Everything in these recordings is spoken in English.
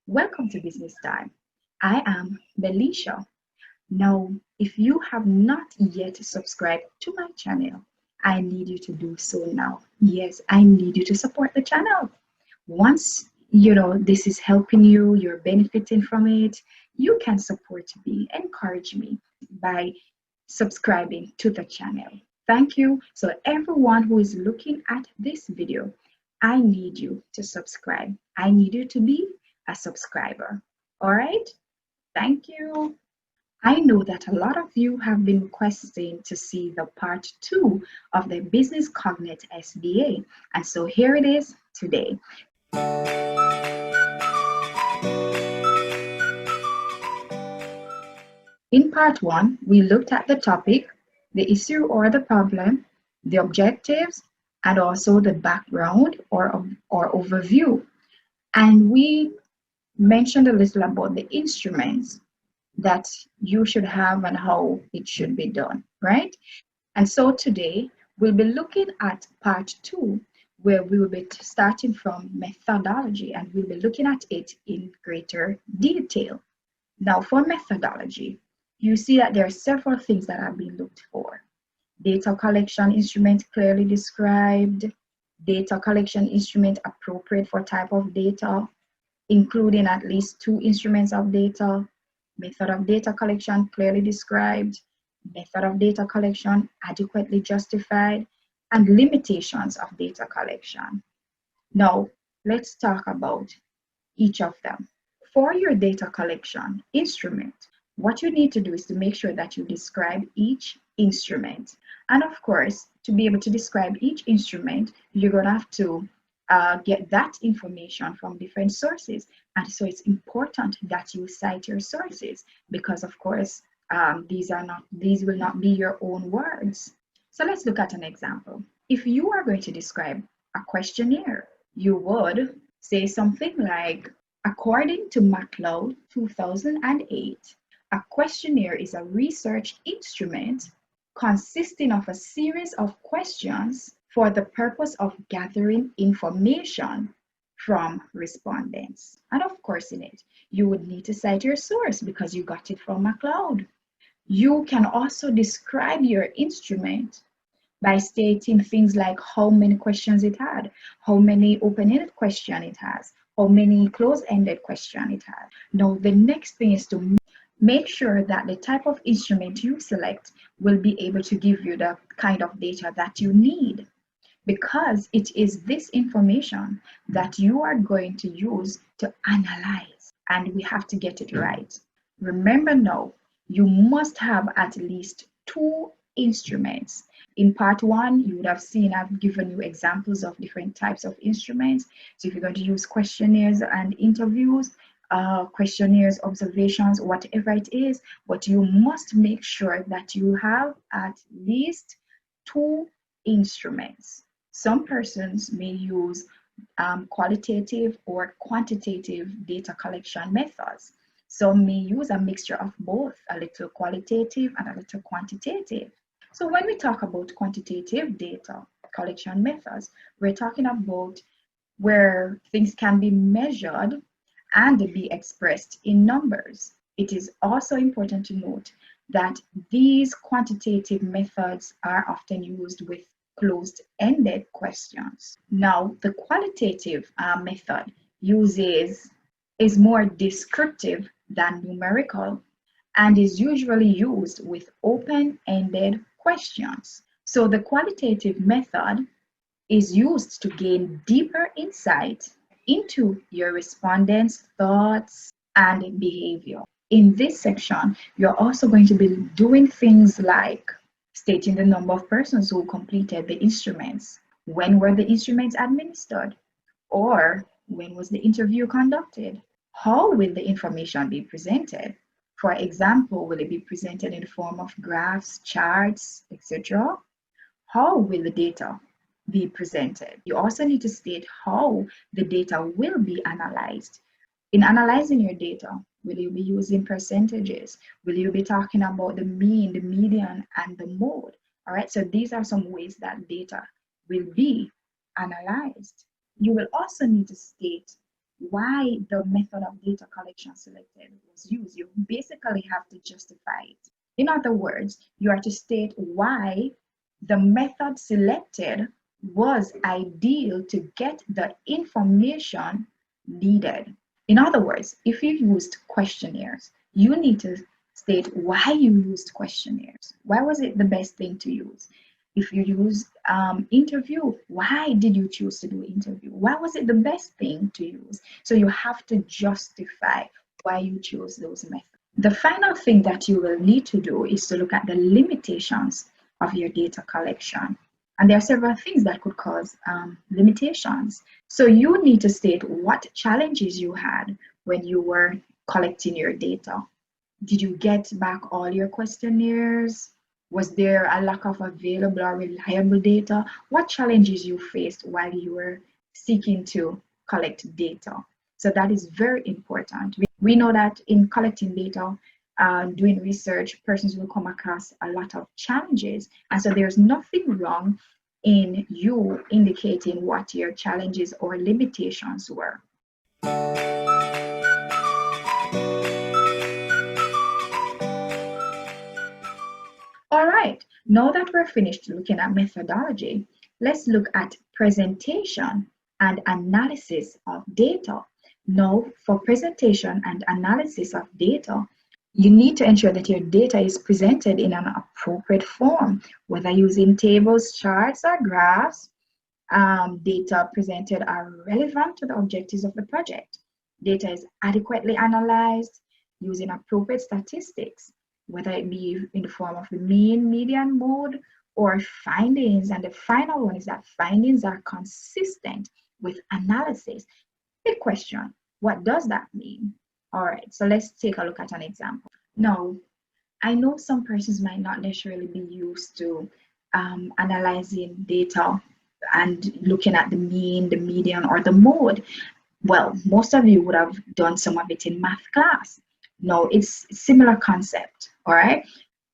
Welcome to Business Time. I am Belisha. Now, if you have not yet subscribed to my channel, I need you to do so now. Yes, I need you to support the channel. Once this is helping you, you're benefiting from it, you can support me, encourage me by subscribing to the channel. Thank you. So everyone who is looking at this video, I need you to subscribe. I need you to be a subscriber. All right? Thank you. I know that a lot of you have been requesting to see the part 2 of the Business Cognate SBA. And so here it is today. In part 1, we looked at the topic, the issue or the problem, the objectives, and also the background or overview. And we mentioned a little about the instruments that you should have and how it should be done, right? And so today we'll be looking at part 2, where we will be starting from methodology, and we'll be looking at it in greater detail. Now, for methodology, you see that there are several things that have been looked for. Data collection instrument clearly described, data collection instrument appropriate for type of data, including at least 2 instruments of data, method of data collection clearly described, method of data collection adequately justified, and limitations of data collection. Now, let's talk about each of them. For your data collection instrument, what you need to do is to make sure that you describe each instrument. And of course, to be able to describe each instrument, you're going to have to get that information from different sources. And so it's important that you cite your sources because, of course, these will not be your own words. So let's look at an example. If you are going to describe a questionnaire, you would say something like, according to MacLeod 2008, a questionnaire is a research instrument consisting of a series of questions for the purpose of gathering information from respondents. And of course, in it, you would need to cite your source because you got it from MacLeod. You can also describe your instrument by stating things like how many questions it had, how many open-ended questions it has, how many closed-ended questions it has. Now, the next thing is to make sure that the type of instrument you select will be able to give you the kind of data that you need, because it is this information that you are going to use to analyze, and we have to get it right. Remember now, you must have at least 2 instruments. In part 1, you would have seen I've given you examples of different types of instruments. So if you're going to use questionnaires and interviews, questionnaires, observations, whatever it is, but you must make sure that you have at least 2 instruments. Some persons may use qualitative or quantitative data collection methods. Some may use a mixture of both, a little qualitative and a little quantitative. So when we talk about quantitative data collection methods, we're talking about where things can be measured and be expressed in numbers. It is also important to note that these quantitative methods are often used with closed-ended questions. Now, the qualitative method is more descriptive than numerical and is usually used with open-ended questions. So the qualitative method is used to gain deeper insight into your respondents' thoughts and behavior. In this section, you're also going to be doing things like stating the number of persons who completed the instruments, when were the instruments administered, or when was the interview conducted, how will the information be presented. For example, will it be presented in the form of graphs, charts, etc.? How will the data be presented? You also need to state how the data will be analyzed. In analyzing your data, will you be using percentages? Will you be talking about the mean, the median, and the mode? All right, so these are some ways that data will be analyzed. You will also need to state why the method of data collection selected was used. You basically have to justify it. In other words, you are to state why the method selected was ideal to get the information needed. In other words, if you used questionnaires, you need to state why you used questionnaires. Why was it the best thing to use? If you use interview, why did you choose to do interview? Why was it the best thing to use? So you have to justify why you chose those methods. The final thing that you will need to do is to look at the limitations of your data collection. And there are several things that could cause limitations. So you need to state what challenges you had when you were collecting your data. Did you get back all your questionnaires? Was there a lack of available or reliable data? What challenges you faced while you were seeking to collect data? So that is very important. We know that in collecting data, doing research, persons will come across a lot of challenges. And so there's nothing wrong in you indicating what your challenges or limitations were. All right, now that we're finished looking at methodology, let's look at presentation and analysis of data. Now, for presentation and analysis of data, you need to ensure that your data is presented in an appropriate form, whether using tables, charts, or graphs. Data presented are relevant to the objectives of the project. Data is adequately analyzed using appropriate statistics, whether it be in the form of the mean, median, mode, or findings. And the final one is that findings are consistent with analysis. Big question, what does that mean? All right, so let's take a look at an example. Now, I know some persons might not necessarily be used to analyzing data and looking at the mean, the median, or the mode. Well, most of you would have done some of it in math class. No, it's a similar concept, all right?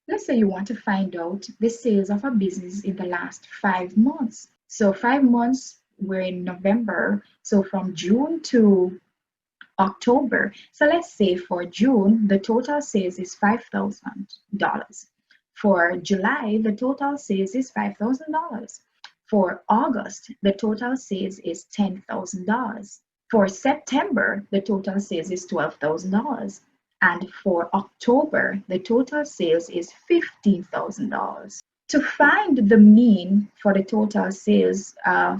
Let's say you want to find out the sales of a business in the last 5 months. So 5 months, we're in November, so from June to October. So let's say for June, the total sales is $5,000. For July, the total sales is $5,000. For August, the total sales is $10,000. For September, the total sales is $12,000. And for October, the total sales is $15,000. To find the mean for the total sales,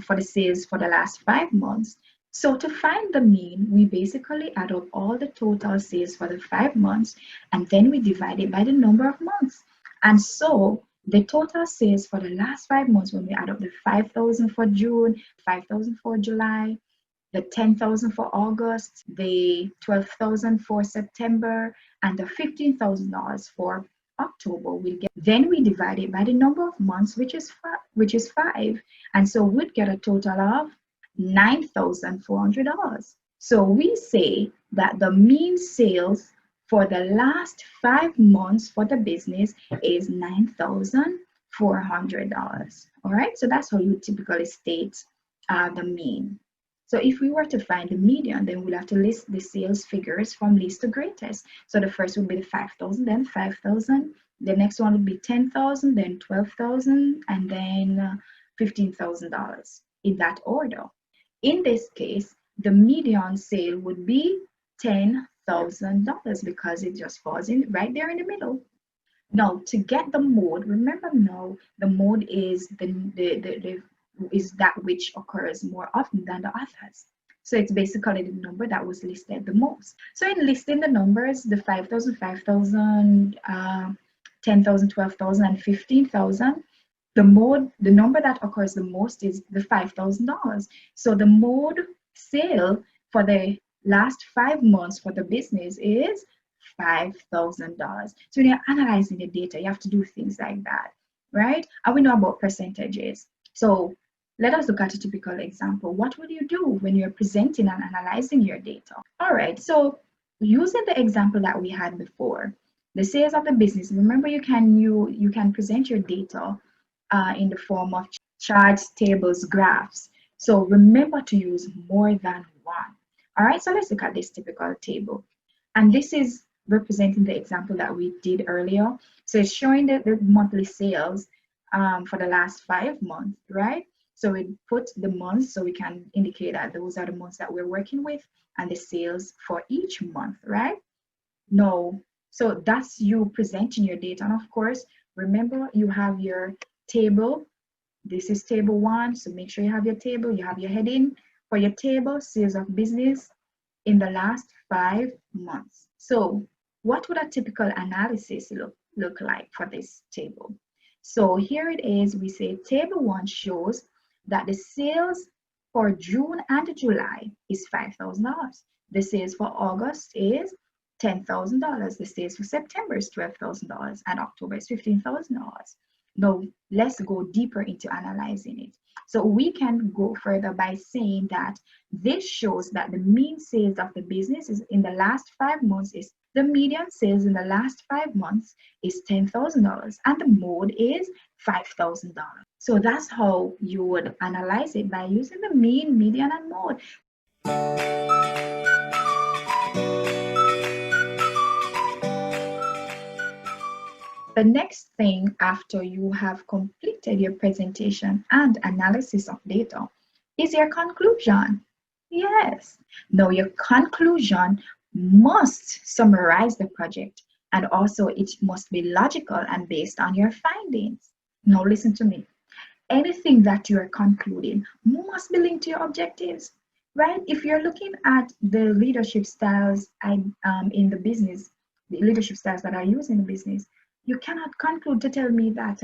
for the last 5 months, so to find the mean, we basically add up all the total sales for the 5 months, and then we divide it by the number of months. And so the total sales for the last 5 months, when we add up the 5,000 for June, 5,000 for July, the 10,000 for August, the 12,000 for September, and the $15,000 for October, then we divide it by the number of months, which is 5, and so we'd get a total of $9,400. So we say that the mean sales for the last 5 months for the business is $9,400. All right, so that's how you typically state the mean. So if we were to find the median, then we'll have to list the sales figures from least to greatest. So the first would be the 5,000, then 5,000. The next one would be 10,000, then 12,000, and then $15,000 in that order. In this case, the median sale would be $10,000 because it just falls in right there in the middle. Now, to get the mode, remember now the mode is is that which occurs more often than the others. So it's basically the number that was listed the most. So in listing the numbers, the 5,000, 5,000, 10,000, 12,000, and 15,000, the number that occurs the most is the $5,000. So the mode sale for the last 5 months for the business is $5,000. So when you're analyzing the data, you have to do things like that, right? And we know about percentages. So let us look at a typical example. What will you do when you're presenting and analyzing your data? All right, so using the example that we had before, the sales of the business, remember you can present your data in the form of charts, tables, graphs. So remember to use more than one. All right, so let's look at this typical table. And this is representing the example that we did earlier. So it's showing the monthly sales for the last 5 months, right? So we put the months so we can indicate that those are the months that we're working with and the sales for each month, right? No, so that's you presenting your data. And of course, remember you have your table. This is table 1, so make sure you have your table, you have your heading for your table, sales of business in the last 5 months. So what would a typical analysis look like for this table? So here it is, we say table 1 shows that the sales for June and July is $5,000. The sales for August is $10,000. The sales for September is $12,000 and October is $15,000. Now, let's go deeper into analyzing it. So we can go further by saying that this shows that the mean sales of the business is in the last 5 months is the median sales in the last 5 months is $10,000 and the mode is $5,000. So that's how you would analyze it, by using the mean, median, and mode. The next thing after you have completed your presentation and analysis of data is your conclusion. Yes. Now your conclusion must summarize the project, and also it must be logical and based on your findings. Now listen to me. Anything that you are concluding must be linked to your objectives, right? If you're looking at the leadership styles in the business, the leadership styles that are used in the business, you cannot conclude to tell me that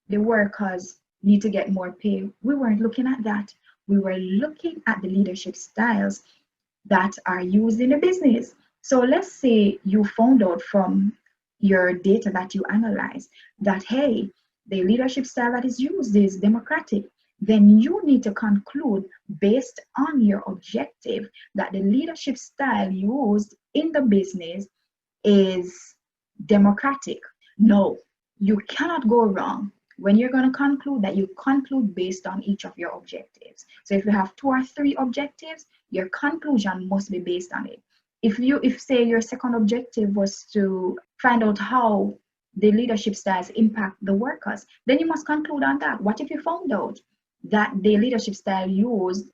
the workers need to get more pay. We weren't looking at that. We were looking at the leadership styles that are used in the business. So let's say you found out from your data that you analyzed that, hey, the leadership style that is used is democratic. Then you need to conclude based on your objective that the leadership style used in the business is democratic. No, you cannot go wrong when you're going to conclude that you conclude based on each of your objectives. So if you have 2 or 3 objectives, your conclusion must be based on it. If say your second objective was to find out how the leadership styles impact the workers, then you must conclude on that. What if you found out that the leadership style used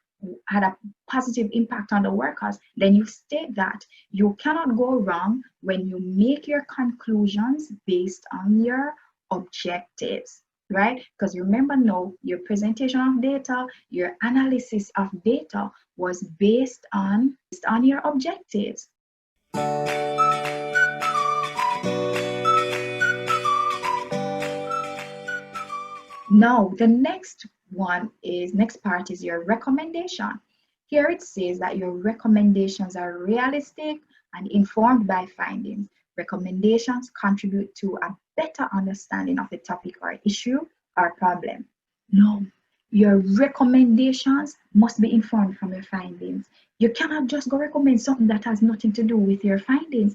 had a positive impact on the workers? Then you state that. You cannot go wrong when you make your conclusions based on your objectives, right? Because remember now, your presentation of data, your analysis of data was based on your objectives. Now, the next part is your recommendation. Here it says that your recommendations are realistic and informed by findings. Recommendations contribute to a better understanding of the topic or issue or problem. No, your recommendations must be informed from your findings. You cannot just go recommend something that has nothing to do with your findings.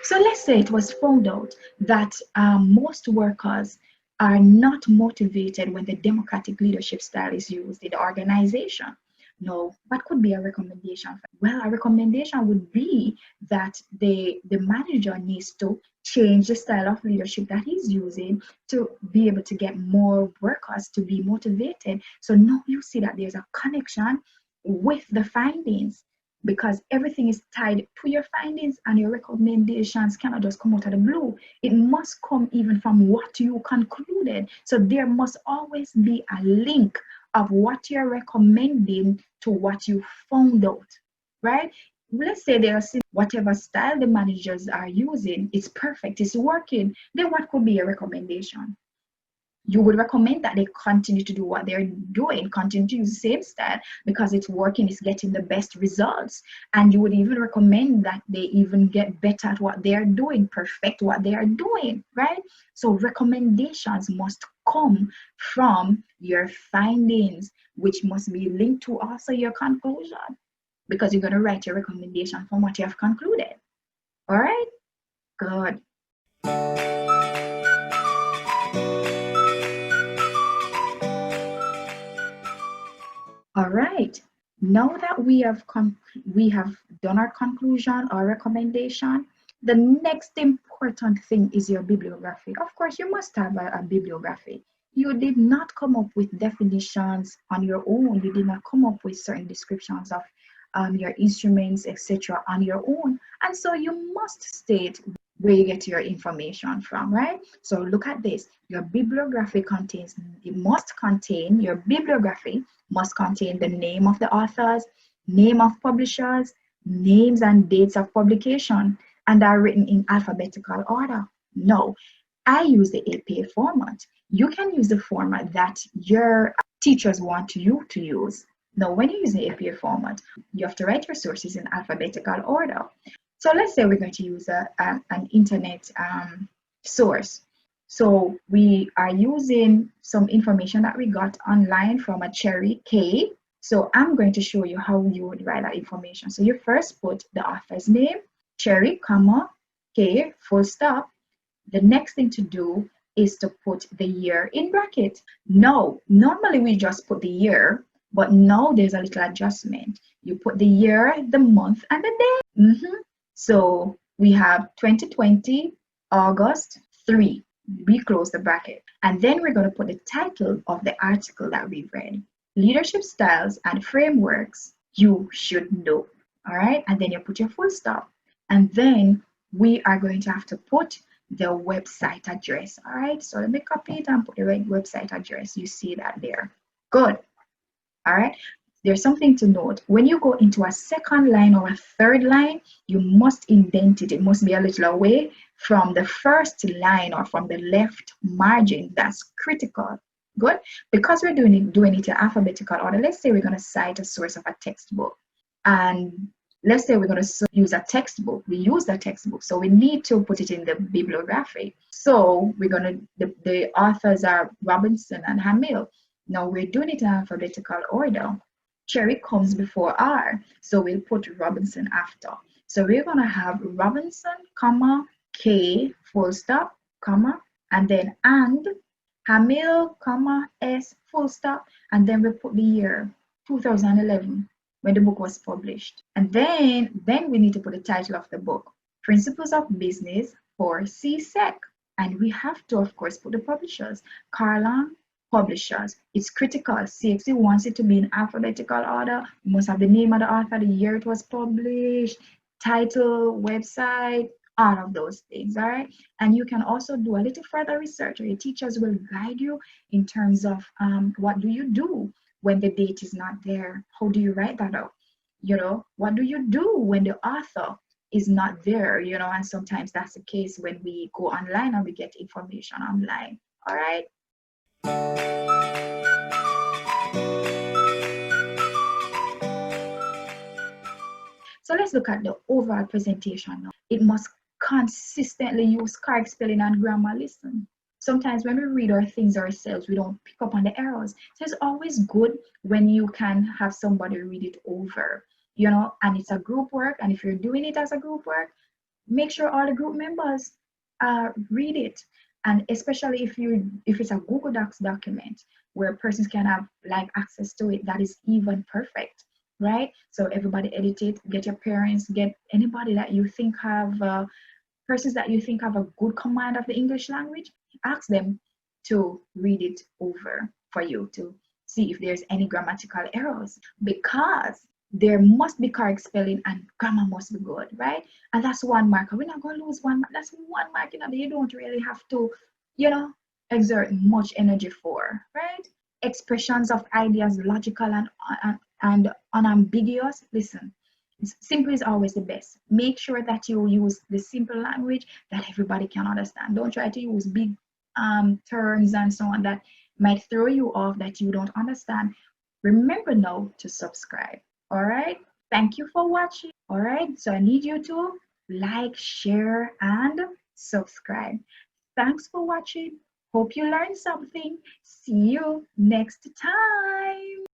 So let's say it was found out that most workers are not motivated when the democratic leadership style is used in the organization. No, what could be a recommendation? Well, a recommendation would be that the manager needs to change the style of leadership that he's using to be able to get more workers to be motivated. So now you see that there's a connection with the findings, because everything is tied to your findings, and your recommendations cannot just come out of the blue. It must come even from what you concluded. So there must always be a link of what you're recommending to what you found out, right? Let's say they are saying whatever style the managers are using, it's perfect, it's working. Then what could be a recommendation? You would recommend that they continue to do what they're doing, continue to use the same style because it's working, it's getting the best results. And you would even recommend that they even get better at what they're doing, perfect what they are doing, right? So recommendations must come from your findings, which must be linked to also your conclusion, because you're going to write your recommendation from what you have concluded. All right? Good. All right, Now that we have done our conclusion or recommendation, the next important thing is your bibliography. Of course, you must have a bibliography. You did not come up with definitions on your own. You did not come up with certain descriptions of your instruments, etc., on your own. And so you must state where you get your information from, right? So look at this. Your bibliography your bibliography must contain the name of the authors, name of publishers, names and dates of publication, and are written in alphabetical order. No, I use the APA format. You can use the format that your teachers want you to use. Now, when you use the APA format, you have to write your sources in alphabetical order. So let's say we're going to use an internet source. So we are using some information that we got online from a Cherry K. So I'm going to show you how you would write that information. So you first put the author's name, Cherry, comma, K, full stop. The next thing to do is to put the year in bracket. Now, normally we just put the year, but now there's a little adjustment. You put the year, the month, and the day. So we have 2020, August 3. We close the bracket. And then we're going to put the title of the article that we read. Leadership styles and frameworks you should know. All right. And then you put your full stop. And then we are going to have to put the website address. All right. So let me copy it and put the right website address. You see that there. Good. All right. There's something to note. When you go into a second line or a third line, you must indent it. It must be a little away from the first line or from the left margin. That's critical. Good. Because we're doing it in alphabetical order. Let's say we're going to cite a source of a textbook. And let's say we're going to use a textbook. We use the textbook. So we need to put it in the bibliography. So we're going to, the authors are Robinson and Hamill. Now we're doing it in alphabetical order. Cherry comes before R, so we'll put Robinson after. So we're going to have Robinson, comma, K, full stop, comma, and then Hamill, comma, S, full stop, and then we put the year, 2011, when the book was published. And then we need to put the title of the book, Principles of Business for CSEC. And we have to, of course, put the publishers, Carlon, publishers. It's critical. CXC wants it to be in alphabetical order. You must have the name of the author, the year it was published, title, website, all of those things. All right. And you can also do a little further research, or your teachers will guide you in terms of what do you do when the date is not there? How do you write that out? You know, what do you do when the author is not there? You know, and sometimes that's the case when we go online and we get information online. All right. So let's look at the overall presentation now. It must consistently use correct spelling and grammar. Listen, sometimes when we read our things ourselves, we don't pick up on the errors. So it's always good when you can have somebody read it over, you know, and it's a group work. And if you're doing it as a group work, make sure all the group members read it. And especially if it's a Google Docs document where persons can have like access to it, that is even perfect, right? So everybody edit it, get your parents, get anybody that you think have, persons that you think have a good command of the English language, ask them to read it over for you to see if there's any grammatical errors, because there must be correct spelling and grammar must be good, right? And that's 1 mark. We're not going to lose 1 mark. That's 1 mark, you know, that you don't really have to, you know, exert much energy for, right? Expressions of ideas, logical and unambiguous. Listen, simple is always the best. Make sure that you use the simple language that everybody can understand. Don't try to use big terms and so on that might throw you off, that you don't understand. Remember now to subscribe. All right. Thank you for watching. All right. So I need you to like, share, and subscribe. Thanks for watching. Hope you learned something. See you next time.